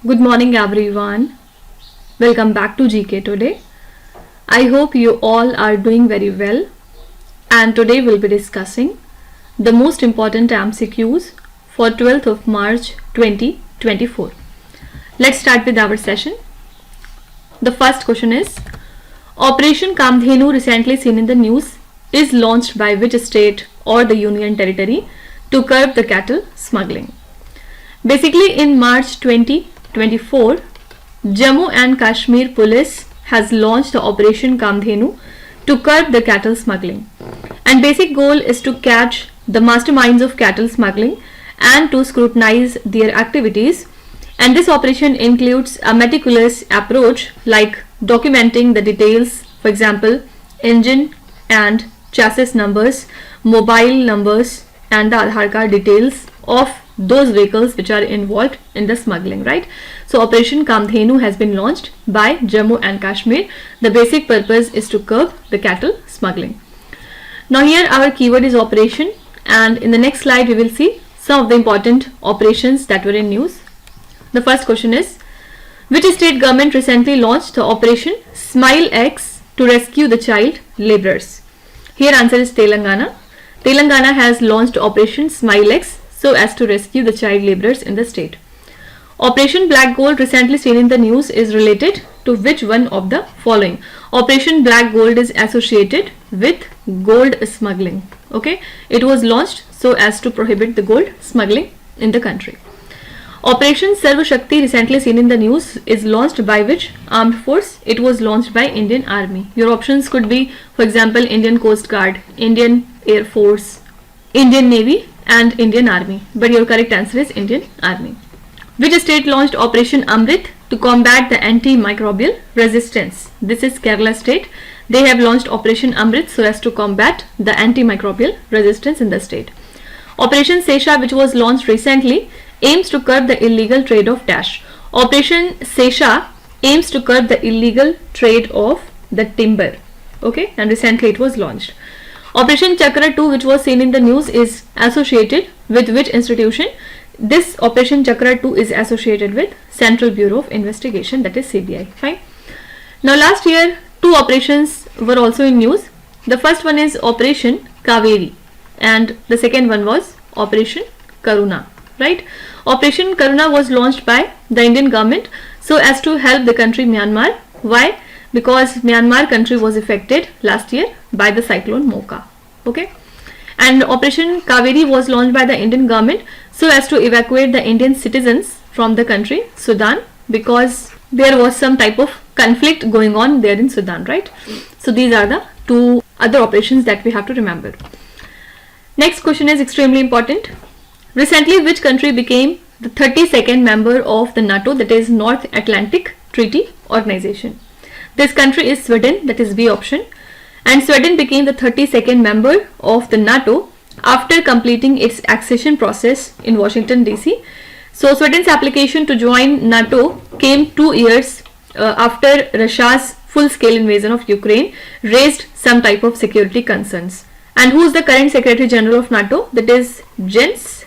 Good morning everyone. Welcome back to GK Today. I hope you all are doing very well, and today we'll be discussing the most important MCQs for 12th of March 2024. Let's start with our session. The first question is, Operation Kamdhenu, recently seen in the news, is launched by which state or the Union Territory to curb the cattle smuggling? Basically, in March 2024, Jammu and Kashmir Police has launched the Operation Kamdhenu to curb the cattle smuggling. And basic goal is to catch the masterminds of cattle smuggling and to scrutinize their activities. And this operation includes a meticulous approach like documenting the details, for example, engine and chassis numbers, mobile numbers, and the Aadhaar card details of those vehicles which are involved in the smuggling, right? So Operation Kamdhenu has been launched by Jammu and Kashmir. The basic purpose is to curb the cattle smuggling. Now here our keyword is operation, and in the next slide we will see some of the important operations that were in news. The first question is, which state government recently launched the Operation Smile X to rescue the child laborers? Here answer is Telangana. Telangana has launched Operation Smile X so as to rescue the child laborers in the state. Operation Black Gold, recently seen in the news, is related to which one of the following? Operation Black Gold is associated with gold smuggling. Okay, it was launched so as to prohibit the gold smuggling in the country. Operation Sarva Shakti, recently seen in the news, is launched by which armed force? It was launched by Indian Army. Your options could be, for example, Indian Coast Guard, Indian Air Force, Indian Navy, and Indian Army, but your correct answer is Indian Army. Which state launched Operation Amrit to combat the antimicrobial resistance? This is Kerala state. They have launched Operation Amrit so as to combat the antimicrobial resistance in the state. Operation Sesha, which was launched recently, aims to curb the illegal trade of dash. Operation Sesha aims to curb the illegal trade of the timber. Okay, and recently it was launched. Operation Chakra 2, which was seen in the news, is associated with which institution? This Operation Chakra 2 is associated with Central Bureau of Investigation, that is CBI. Fine. Now last year, two operations were also in news. The first one is Operation Kaveri and the second one was Operation Karuna. Right? Operation Karuna was launched by the Indian government so as to help the country Myanmar. Why? Because Myanmar country was affected last year by the cyclone Mocha. Okay, and Operation Kaveri was launched by the Indian government so as to evacuate the Indian citizens from the country Sudan, because there was some type of conflict going on there in Sudan, right? So these are the two other operations that we have to remember. Next question is extremely important. Recently, which country became the 32nd member of the NATO, that is North Atlantic Treaty Organization? This country is Sweden, that is B option, and Sweden became the 32nd member of the NATO after completing its accession process in Washington DC. So Sweden's application to join NATO came 2 years after Russia's full-scale invasion of Ukraine raised some type of security concerns. And who is the current Secretary General of NATO? That is Jens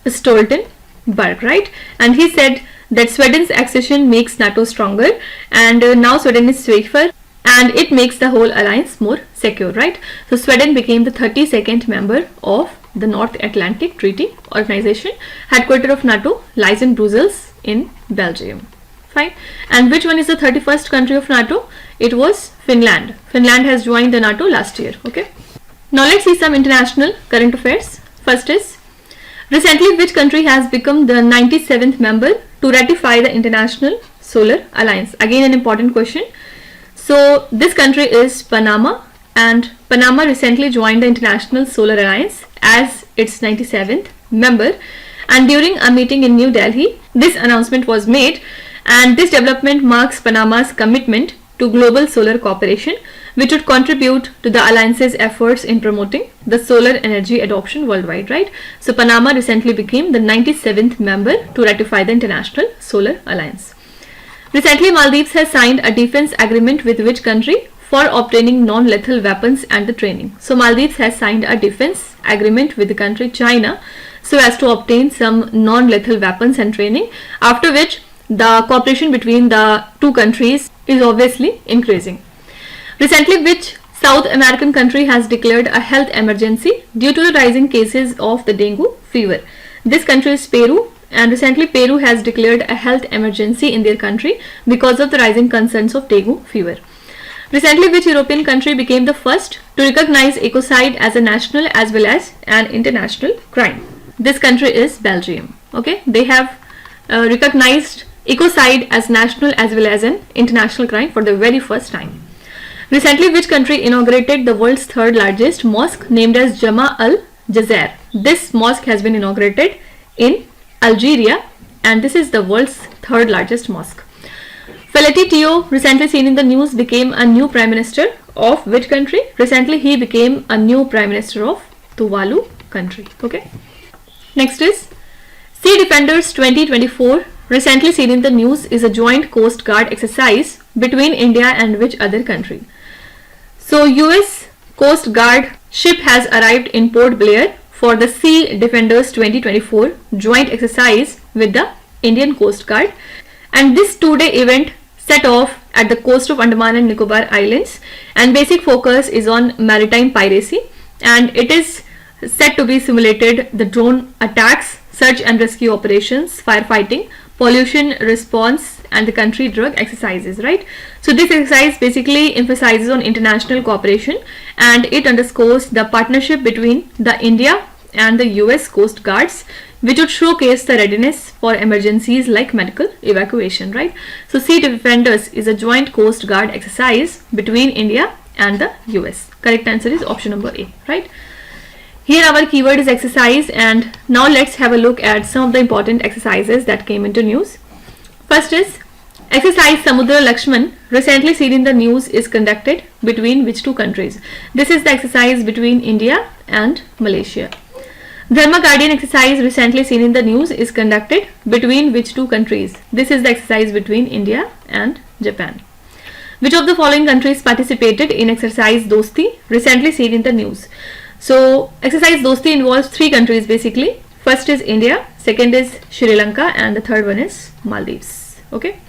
Stoltenberg, right? And he said that Sweden's accession makes NATO stronger, and now Sweden is safer and it makes the whole alliance more secure, right? So Sweden became the 32nd member of the North Atlantic Treaty Organization. Headquarters of NATO lies in Brussels in Belgium. Fine. And which one is the 31st country of NATO? It was Finland. Finland has joined the NATO last year. Okay. Now let's see some international current affairs. First is, recently which country has become the 97th member to ratify the International Solar Alliance? Again an important question. So this country is Panama, and Panama recently joined the International Solar Alliance as its 97th member, and during a meeting in New Delhi this announcement was made, and this development marks Panama's commitment to global solar cooperation, which would contribute to the alliance's efforts in promoting the solar energy adoption worldwide, right? So Panama recently became the 97th member to ratify the International Solar Alliance. Recently, Maldives has signed a defense agreement with which country for obtaining non-lethal weapons and the training. So Maldives has signed a defense agreement with the country China so as to obtain some non-lethal weapons and training, after which the cooperation between the two countries is obviously increasing. Recently, which South American country has declared a health emergency due to the rising cases of the dengue fever? This country is Peru, and recently Peru has declared a health emergency in their country because of the rising concerns of dengue fever. Recently, which European country became the first to recognize ecocide as a national as well as an international crime? This country is Belgium. Okay, they have recognized ecocide as national as well as an international crime for the very first time. Recently, which country inaugurated the world's third largest mosque named as Jama al-Jazair? This mosque has been inaugurated in Algeria, and this is the world's third largest mosque. Feleti Teo, recently seen in the news, became a new Prime Minister of which country? Recently he became a new Prime Minister of Tuvalu country. Okay. Next is Sea Defenders 2024, recently seen in the news, is a joint Coast Guard exercise between India and which other country? So US Coast Guard ship has arrived in Port Blair for the Sea Defenders 2024 joint exercise with the Indian Coast Guard, and this two-day event set off at the coast of Andaman and Nicobar Islands, and basic focus is on maritime piracy, and it is set to be simulated the drone attacks, search and rescue operations, firefighting, pollution response, and the country drug exercises, right? So this exercise basically emphasizes on international cooperation, and it underscores the partnership between the India and the US Coast Guards, which would showcase the readiness for emergencies like medical evacuation, right? So Sea Defenders is a joint Coast Guard exercise between India and the US. Correct answer is option number A, right? Here our keyword is exercise, and now let's have a look at some of the important exercises that came into news. First is exercise Samudra Lakshman, recently seen in the news, is conducted between which two countries? This is the exercise between India and Malaysia. Dharma Guardian exercise, recently seen in the news, is conducted between which two countries? This is the exercise between India and Japan. Which of the following countries participated in exercise Dosti, recently seen in the news? So exercise Dosti involves three countries basically. First is India, second is Sri Lanka, and the third one is Maldives. Okay.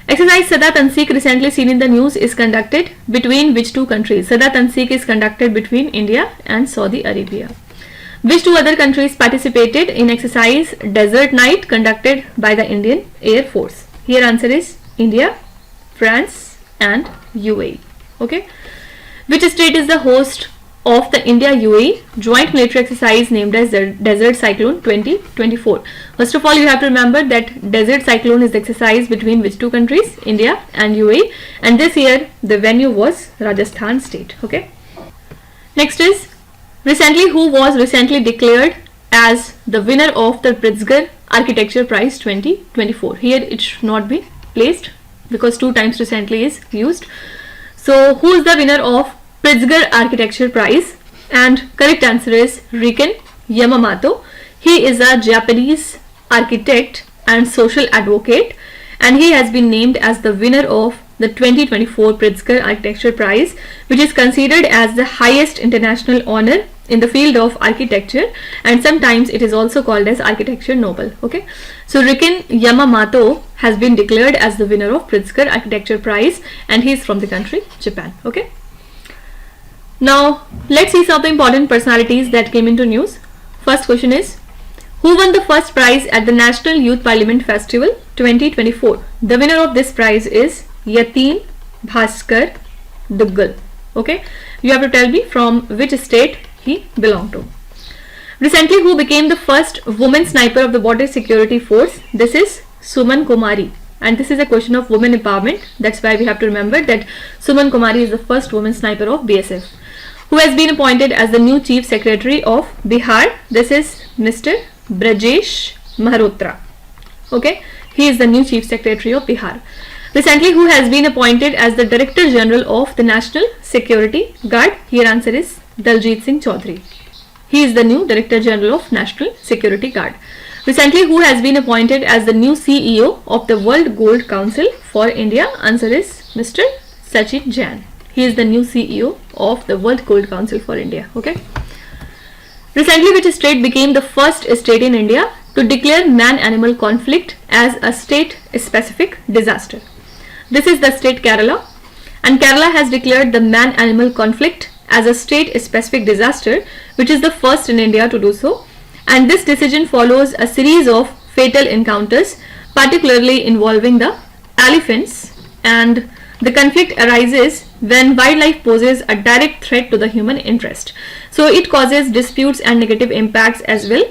Exercise Sada Tansik, recently seen in the news, is conducted between which two countries? Sada Tansik is conducted between India and Saudi Arabia. Which two other countries participated in exercise Desert Night conducted by the Indian Air Force? Here answer is India, France, and UAE. Okay. Which state is the host of the India-UAE joint military exercise named as Desert Cyclone 2024? First of all, you have to remember that Desert Cyclone is the exercise between which two countries? India and UAE, and this year the venue was Rajasthan state. Okay. Next is recently who was recently declared as the winner of the Pritzker Architecture Prize 2024? Here it should not be placed because two times recently is used. So who is the winner of Pritzker Architecture Prize? And correct answer is Riken Yamamoto. He is a Japanese architect and social advocate, and he has been named as the winner of the 2024 Pritzker Architecture Prize, which is considered as the highest international honor in the field of architecture, and sometimes it is also called as Architecture Nobel. Okay, so Riken Yamamoto has been declared as the winner of Pritzker Architecture Prize, and he is from the country Japan. Okay. Now let's see some of the important personalities that came into news. First question is, who won the first prize at the National Youth Parliament Festival 2024? The winner of this prize is Yatin Bhaskar Duggal. Okay, you have to tell me from which state he belonged to. Recently, who became the first woman sniper of the border security force? This is Suman Kumari, and this is a question of women empowerment. That's why we have to remember that Suman Kumari is the first woman sniper of BSF. Who has been appointed as the new Chief Secretary of Bihar? This is Mr. Brajesh Mahrotra. Okay, he is the new Chief Secretary of Bihar. Recently, who has been appointed as the Director General of the National Security Guard? Here answer is Daljit Singh Chaudhary. He is the new Director General of National Security Guard. Recently, who has been appointed as the new CEO of the World Gold Council for India? Answer is Mr. Sachin Jain. He is the new CEO of the World Gold Council for India. Okay. Recently, which state became the first state in India to declare man-animal conflict as a state-specific disaster. This is the state Kerala, and Kerala has declared the man-animal conflict as a state-specific disaster, which is the first in India to do so. And this decision follows a series of fatal encounters, particularly involving the elephants, and the conflict arises when wildlife poses a direct threat to the human interest. So it causes disputes and negative impacts as well.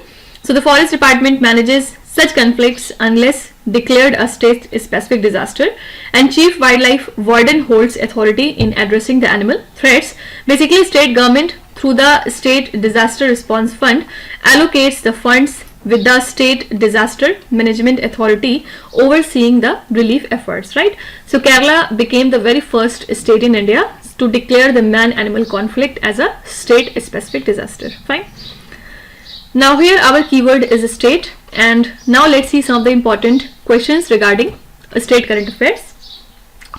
So the Forest Department manages such conflicts unless declared a state-specific disaster, and Chief Wildlife Warden holds authority in addressing the animal threats. Basically, state government through the State Disaster Response Fund allocates the funds with the State Disaster Management Authority overseeing the relief efforts, right? So Kerala became the very first state in India to declare the man-animal conflict as a state-specific disaster. Fine. Now here our keyword is state, and now let's see some of the important questions regarding state current affairs.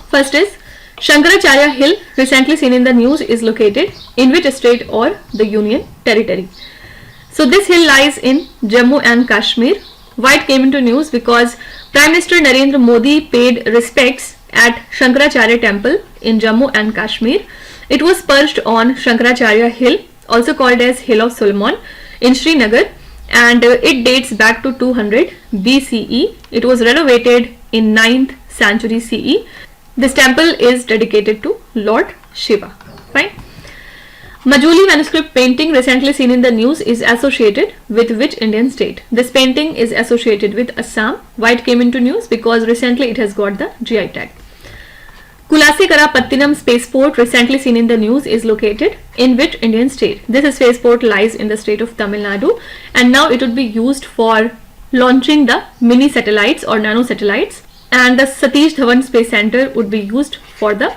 First is, Shankaracharya Hill, recently seen in the news, is located in which state or the union territory? So this hill lies in Jammu and Kashmir. Why it came into news? Because Prime Minister Narendra Modi paid respects at Shankaracharya temple in Jammu and Kashmir. It was perched on Shankaracharya Hill, also called as Hill of Solomon, in Srinagar, and it dates back to 200 BCE. It was renovated in 9th century CE. This temple is dedicated to Lord Shiva. Fine. Majuli manuscript painting, recently seen in the news, is associated with which Indian state? This painting is associated with Assam. Why it came into news? Because recently it has got the GI tag. Kulasekara Pattinam spaceport, recently seen in the news, is located in which Indian state? This spaceport lies in the state of Tamil Nadu, and now it would be used for launching the mini satellites or nano satellites, and the Satish Dhawan Space Center would be used for the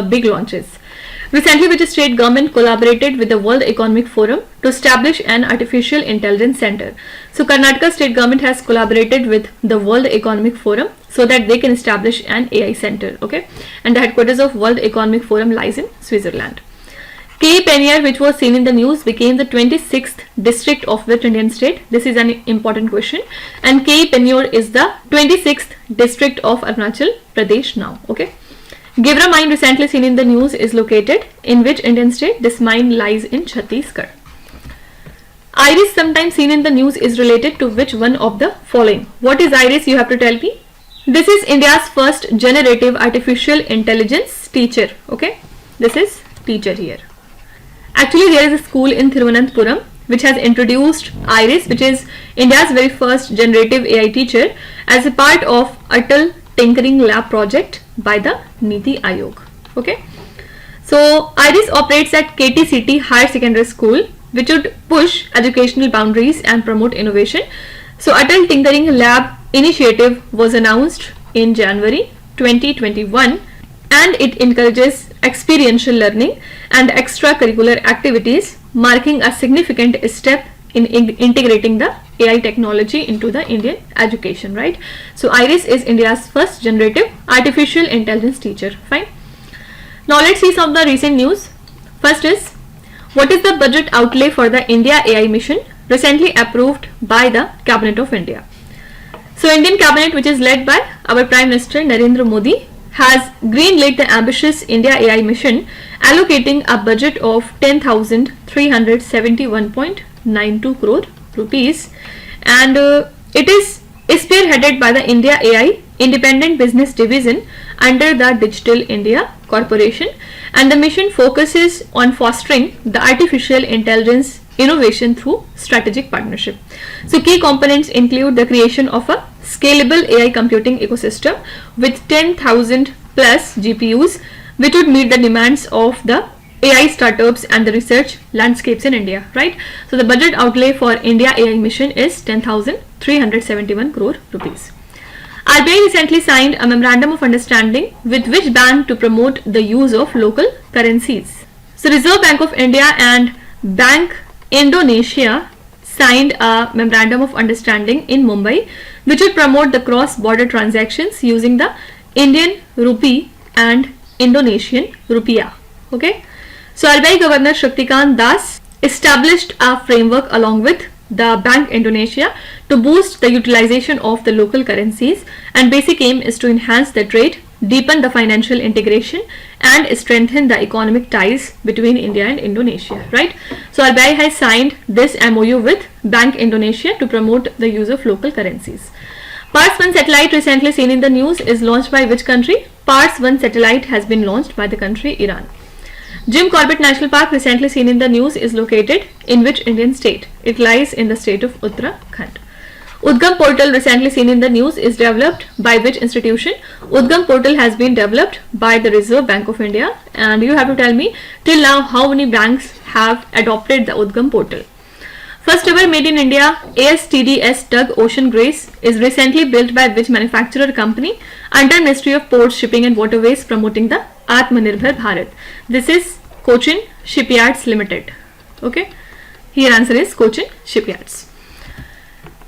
big launches. Recently, which state government collaborated with the World Economic Forum to establish an artificial intelligence center? So Karnataka state government has collaborated with the World Economic Forum so that they can establish an AI center, okay? And the headquarters of World Economic Forum lies in Switzerland. K. Penier, which was seen in the news, became the 26th district of which Indian state? This is an important question. And K. Penier is the 26th district of Arunachal Pradesh now, okay? Givra mine, recently seen in the news, is located in which Indian state? This mine lies in Chhattisgarh. Iris, sometimes seen in the news, is related to which one of the following? What is Iris? You have to tell me. This is India's first generative artificial intelligence teacher. Okay, this is teacher here. Actually, there is a school in Thiruvananthapuram which has introduced Iris, which is India's very first generative AI teacher, as a part of Atal Tinkering Lab project by the Niti Aayog. Okay, so Iris operates at KTCT Higher Secondary School, which would push educational boundaries and promote innovation. So Atal Tinkering Lab initiative was announced in January 2021, and it encourages experiential learning and extracurricular activities, marking a significant step in integrating the AI technology into the Indian education, right? So Iris is India's first generative artificial intelligence teacher. Fine. Now let's see some of the recent news. First is, what is the budget outlay for the India AI mission recently approved by the Cabinet of India? So Indian Cabinet, which is led by our Prime Minister Narendra Modi, has greenlit the ambitious India AI mission, allocating a budget of 10,371.92 crore rupees, and it is spearheaded by the India AI Independent Business Division under the Digital India Corporation, and the mission focuses on fostering the artificial intelligence innovation through strategic partnership. So key components include the creation of a scalable AI computing ecosystem with 10,000 plus GPUs, which would meet the demands of the AI startups and the research landscapes in India, right? So the budget outlay for India AI mission is 10,371 crore rupees. RBI recently signed a memorandum of understanding with which bank to promote the use of local currencies? So Reserve Bank of India and Bank Indonesia signed a memorandum of understanding in Mumbai, which would promote the cross-border transactions using the Indian rupee and Indonesian rupiah. Okay, so RBI Governor Shaktikant Das established a framework along with the Bank Indonesia to boost the utilization of the local currencies, and basic aim is to enhance the trade, deepen the financial integration, and strengthen the economic ties between India and Indonesia, right? So RBI has signed this MOU with Bank Indonesia to promote the use of local currencies. Pars-1 satellite recently seen in the news is launched by which country? Pars-1 satellite has been launched by the country Iran. Jim Corbett National Park recently seen in the news is located in which Indian state? It lies in the state of Uttarakhand. Udgam portal recently seen in the news is developed by which institution? Udgam portal has been developed by the Reserve Bank of India, and you have to tell me till now how many banks have adopted the Udgam portal. First ever made in India ASTDS Tug Ocean Grace is recently built by which manufacturer company under Ministry of Ports, Shipping and Waterways, promoting the Atmanirbhar Bharat. This is Cochin Shipyards Limited. Okay, here answer is Cochin Shipyards.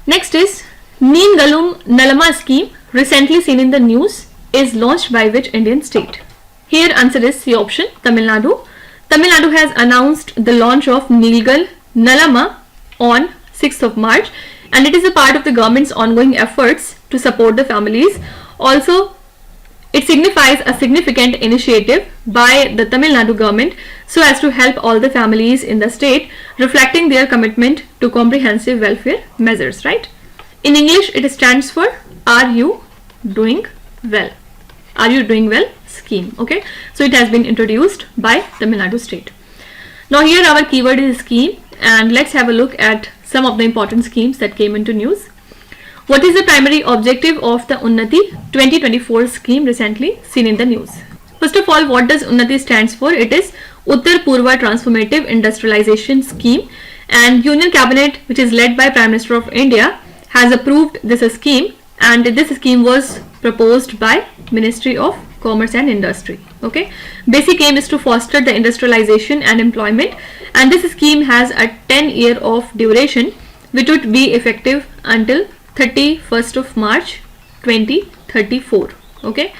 Next is Neen Galum Nalama scheme recently seen in the news is launched by which Indian state? Here answer is C option, Tamil Nadu. Tamil Nadu has announced the launch of Nilgal Nalama on 6th of March, and it is a part of the government's ongoing efforts to support the families. Also, it signifies a significant initiative by the Tamil Nadu government so as to help all the families in the state, reflecting their commitment to comprehensive welfare measures, right? In English, it stands for Are You Doing Well? Are You Doing Well scheme. Okay, so it has been introduced by Tamil Nadu state. Now here our keyword is scheme, and let's have a look at some of the important schemes that came into news. What is the primary objective of the Unnati 2024 scheme recently seen in the news? First of all, what does Unnati stands for? It is Uttar Purva Transformative Industrialization Scheme, and Union Cabinet, which is led by Prime Minister of India, has approved this scheme, and this scheme was proposed by Ministry of Commerce and Industry. Okay, basic aim is to foster the industrialization and employment, and this scheme has a 10-year of duration, which would be effective until 31st of March 2034. Okay,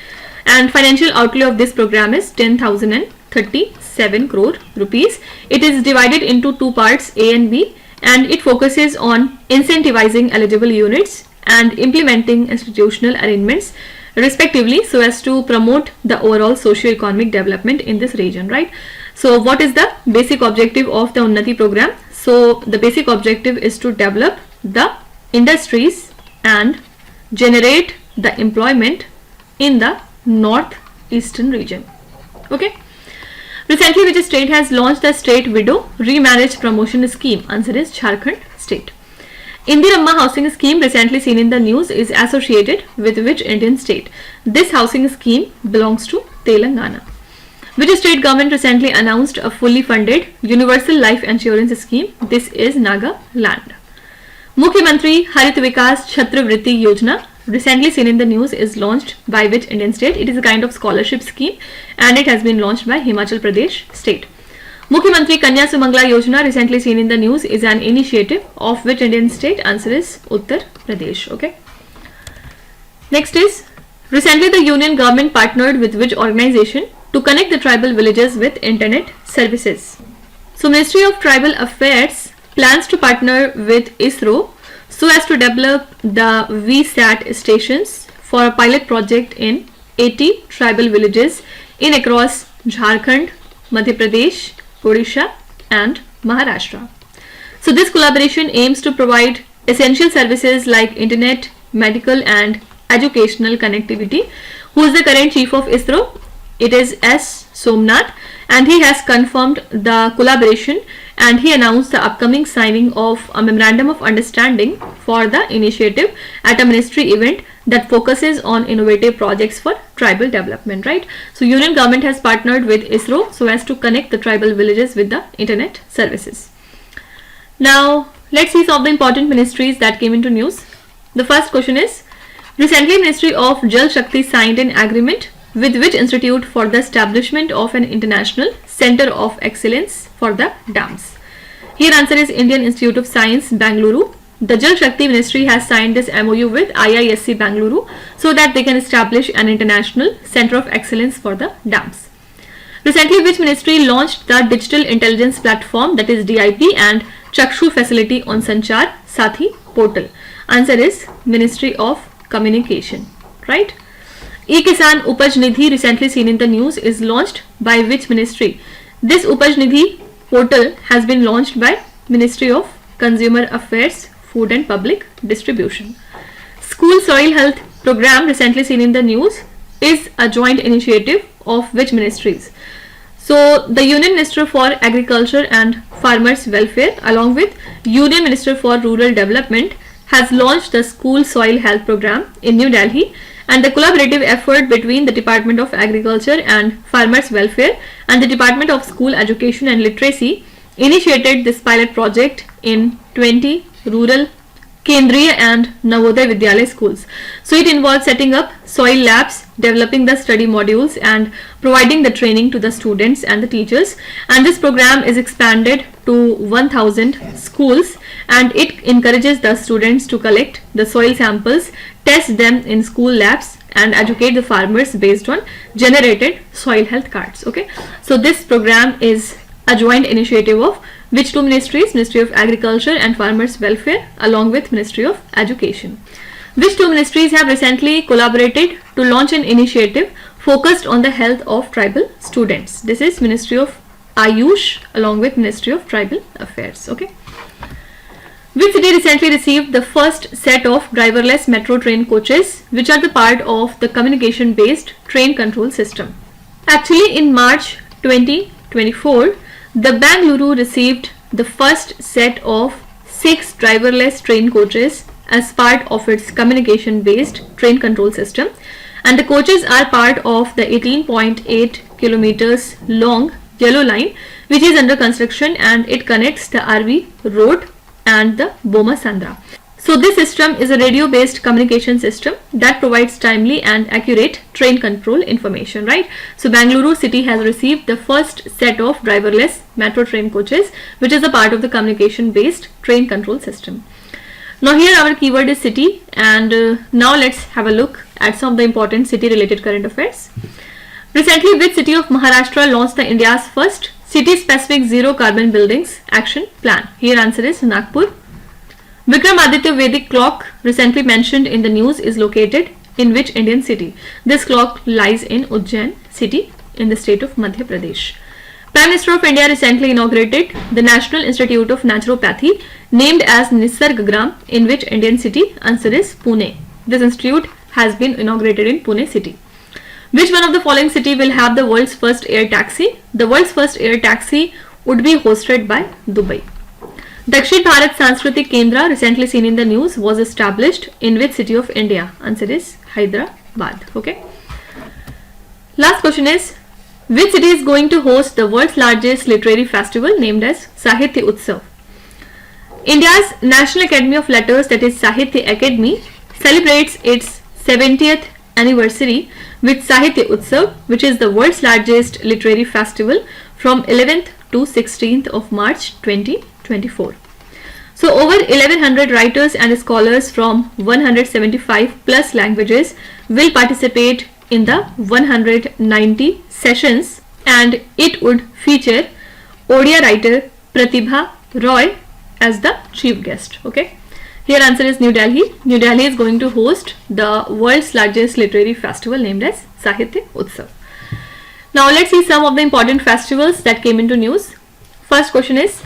and financial outlay of this program is 10,037 crore rupees. It is divided into two parts, A and B, and it focuses on incentivizing eligible units and implementing institutional arrangements respectively so as to promote the overall socio-economic development in this region, right? So what is the basic objective of the Unnati program? So the basic objective is to develop the industries and generate the employment in the northeastern region. Okay, recently which state has launched the state widow remarriage promotion scheme? Answer is Jharkhand state. Indiramma housing scheme recently seen in the news is associated with which Indian state? This housing scheme belongs to Telangana. Which state government recently announced a fully funded universal life insurance scheme? This is Nagaland. Mukhyamantri Harit Vikas Chhatravritti Yojana recently seen in the news is launched by which Indian state? It is a kind of scholarship scheme, and it has been launched by Himachal Pradesh state. Mukhyamantri Kanya Sumangala Yojana recently seen in the news is an initiative of which Indian state? Answer is Uttar Pradesh. Okay. Next is recently the union government partnered with which organization to connect the tribal villages with internet services? So Ministry of Tribal Affairs plans to partner with ISRO so as to develop the VSAT stations for a pilot project in 80 tribal villages in across Jharkhand, Madhya Pradesh, Odisha and Maharashtra. So this collaboration aims to provide essential services like internet, medical and educational connectivity. Who is the current chief of ISRO? It is S. Somnath, and he has confirmed the collaboration, and he announced the upcoming signing of a memorandum of understanding for the initiative at a ministry event that focuses on innovative projects for tribal development, right? So union government has partnered with ISRO so as to connect the tribal villages with the internet services. Now let's see some of the important ministries that came into news. The first question is, recently Ministry of Jal Shakti signed an agreement with which institute for the establishment of an international center of excellence for the dams? Here answer is Indian Institute of Science, Bangalore. The Jal Shakti Ministry has signed this MOU with IISc Bangalore so that they can establish an international center of excellence for the dams. Recently, which ministry launched the digital intelligence platform, that is DIP, and Chakshu facility on Sanchar Sathi portal? Answer is Ministry of Communication, right? E-Kisan Upaj Nidhi, recently seen in the news, is launched by which ministry? This Upaj Nidhi portal has been launched by Ministry of Consumer Affairs, Food and Public Distribution. School Soil Health Program, recently seen in the news, is a joint initiative of which ministries? So the Union Minister for Agriculture and Farmers Welfare along with Union Minister for Rural Development has launched the School Soil Health Program in New Delhi, and the collaborative effort between the Department of Agriculture and Farmers Welfare and the Department of School Education and Literacy initiated this pilot project in 20 rural Kendriya and Navodaya Vidyalaya schools. So it involves setting up soil labs, developing the study modules and providing the training to the students and the teachers, and this program is expanded to 1000 schools, and it encourages the students to collect the soil samples, test them in school labs and educate the farmers based on generated soil health cards. Okay, so this program is a joint initiative of which two ministries? Ministry of Agriculture and Farmers Welfare along with Ministry of Education. Which two ministries have recently collaborated to launch an initiative focused on the health of tribal students? This is Ministry of Ayush along with Ministry of Tribal Affairs. Okay. Which city recently received the first set of driverless metro train coaches which are the part of the communication based train control system? Actually, in March 2024, the Bengaluru received the first set of 6 driverless train coaches as part of its communication based train control system, and the coaches are part of the 18.8 kilometers long yellow line which is under construction, and it connects the RV Road and the Boma Sandra. So this system is a radio based communication system that provides timely and accurate train control information, right? So Bengaluru city has received the first set of driverless metro train coaches which is a part of the communication based train control system. Now here our keyword is city, and now let's have a look at some of the important city related current affairs. Recently, which city of Maharashtra launched the India's first city specific zero carbon buildings action plan? Here answer is Nagpur. Vikramaditya Vedic clock recently mentioned in the news is located in which Indian city? This clock lies in Ujjain city in the state of Madhya Pradesh. Prime Minister of India recently inaugurated the National Institute of Naturopathy named as Nisargagram in which Indian city? Answer is Pune. This institute has been inaugurated in Pune city. Which one of the following city will have the world's first air taxi? The world's first air taxi would be hosted by Dubai. Dakshin Bharat Sanskritik Kendra, recently seen in the news, was established in which city of India? Answer is Hyderabad. Okay. Last question is, which city is going to host the world's largest literary festival named as Sahitya Utsav? India's National Academy of Letters, that is Sahitya Academy, celebrates its 70th anniversary with Sahitya Utsav, which is the world's largest literary festival from 11th to 16th of March 2024. So over 1100 writers and scholars from 175 plus languages will participate in the 190 sessions, and it would feature Odia writer Pratibha Roy as the chief guest. Okay. Here answer is New Delhi. New Delhi is going to host the world's largest literary festival named as Sahitya Utsav. Now let's see some of the important festivals that came into news. First question is,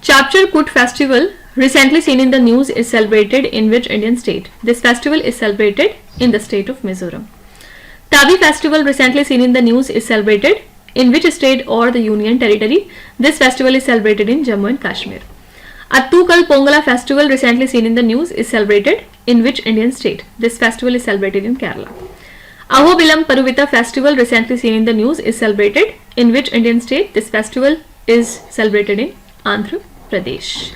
Chapchar Kut festival recently seen in the news is celebrated in which Indian state? This festival is celebrated in the state of Mizoram. Tabi festival recently seen in the news is celebrated in which state or the union territory? This festival is celebrated in Jammu and Kashmir. Attukal Pongala festival recently seen in the news is celebrated in which Indian state? This festival is celebrated in Kerala. Ahobilam Paruvita festival recently seen in the news is celebrated in which Indian state? This festival is celebrated in Andhra Pradesh.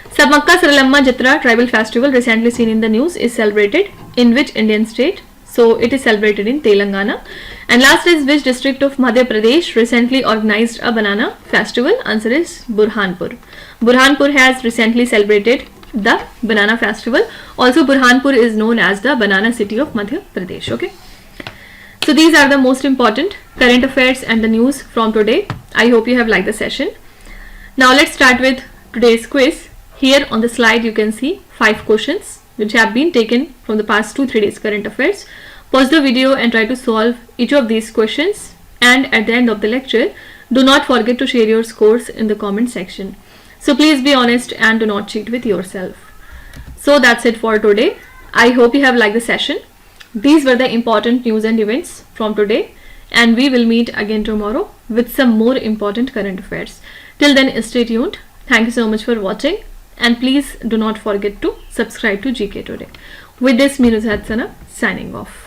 Samakka Saralamma Jatra tribal festival recently seen in the news is celebrated in which Indian state? So it is celebrated in Telangana. And last is, which district of Madhya Pradesh recently organized a banana festival? Answer is Burhanpur. Burhanpur has recently celebrated the banana festival. Also Burhanpur is known as the banana city of Madhya Pradesh. Okay. So these are the most important current affairs and the news from today. I hope you have liked the session. Now let's start with today's quiz. Here on the slide you can see 5 questions. which have been taken from the past 2-3 days current affairs. Pause the video and try to solve each of these questions, and at the end of the lecture, do not forget to share your scores in the comment section. So please be honest and do not cheat with yourself. So that's it for today. I hope you have liked the session. These were the important news and events from today, and we will meet again tomorrow with some more important current affairs. Till then, stay tuned. Thank you so much for watching, and please do not forget to subscribe to GK Today. With this, Meenu Sana signing off.